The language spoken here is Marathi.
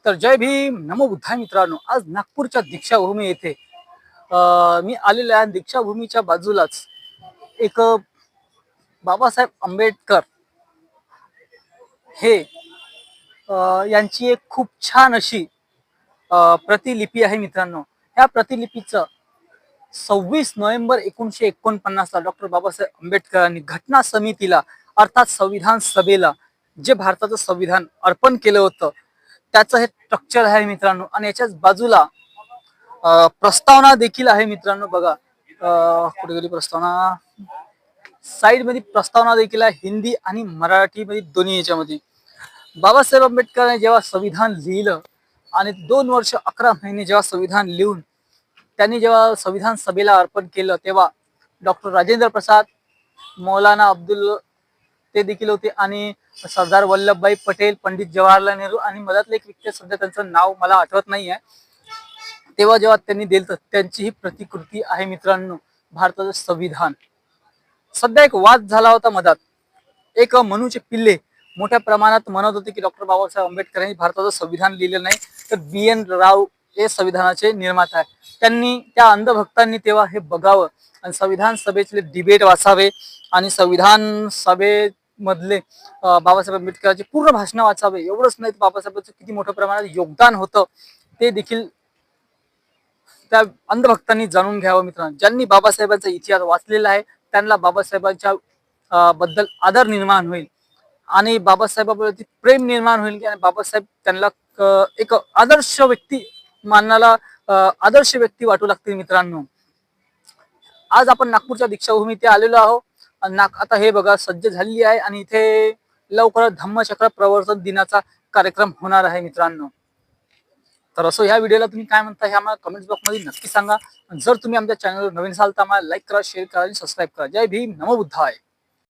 तर जय भीम नमो बुद्धाय मित्रांनो, आज नागपूरच्या दीक्षाभूमी येथे मी आलेलो आहे. दीक्षाभूमीच्या बाजूलाच एक बाबासाहेब आंबेडकर हे यांची एक खूप छान अशी प्रतिलिपी आहे मित्रांनो. या प्रतिलिपीचं 26 नोव्हेंबर 1949 ला डॉक्टर बाबासाहेब आंबेडकरांनी घटना समितीला अर्थात संविधान सभेला जे भारताचं संविधान अर्पण केलं होतं त्याचं हे स्ट्रक्चर आहे मित्रांनो. आणि याच्याच बाजूला प्रस्तावना देखील आहे मित्रांनो. बघा कुठे गेली प्रस्तावना, साइड मध्ये प्रस्तावना देखील आहे, हिंदी आणि मराठी मध्ये दोन्ही याच्यामध्ये. बाबासाहेब आंबेडकरांनी जेव्हा संविधान लिहिलं आणि 2 वर्ष 11 महिने जेव्हा संविधान लिहून त्यांनी जेव्हा संविधान सभेला अर्पण केलं तेव्हा डॉक्टर राजेंद्र प्रसाद, मौलाना अब्दुल ते देखील होते आणि सरदार वल्लभभाई पटेल, पंडित जवाहरलाल नेहरू आणि मधातले एक व्यक्ती सध्या त्यांचं नाव मला आठवत नाही आहे. तेव्हा जेव्हा त्यांनी दिलं त्यांची ही प्रतिकृती आहे मित्रांनो. भारताचं संविधान सध्या एक वाद झाला होता मधात. एक मनूचे पिल्ले मोठ्या प्रमाणात म्हणत होते की डॉक्टर बाबासाहेब आंबेडकर यांनी भारताचं संविधान लिहिलं नाही, तर BN राव हे संविधानाचे निर्माता आहे. त्यांनी त्या अंधभक्तांनी तेव्हा हे बघावं आणि संविधान सभेतले डिबेट वाचावे आणि संविधान सभेमधले बाबासाहेब आंबेडकरांचे पूर्ण भाषण वाचावे. एवढंच नाही, बाबासाहेबांचं किती मोठ्या प्रमाणात योगदान होतं ते देखील त्या अंधभक्तांनी जाणून घ्यावं मित्रांनो. ज्यांनी बाबासाहेबांचा इतिहास वाचलेला आहे त्यांना बाबासाहेबांच्या बद्दल आदर निर्माण होईल आणि बाबासाहेबांवरती प्रेम निर्माण होईल की बाबासाहेब त्यांना एक आदर्श व्यक्ती मानण्याला आदर्श व्यक्ती वाटू लागतील मित्रांनो. आज आपण नागपूरच्या दीक्षाभूमी ते आलेलो आहोत. आता हे बघा सज्ज झालेली आहे आणि इथे लवकरच धम्मचक्र प्रवर्तन दिनाचा कार्यक्रम होणार आहे मित्रांनो. तर असं ह्या व्हिडिओला तुम्ही काय म्हणता हे आम्हाला कमेंट बॉक्स मध्ये नक्की सांगा. जर तुम्ही आमच्या चॅनलवर नवीन असाल तर आम्हाला लाईक करा, शेअर करा आणि सबस्क्राईब करा. जय भीम नमो बुद्धाय.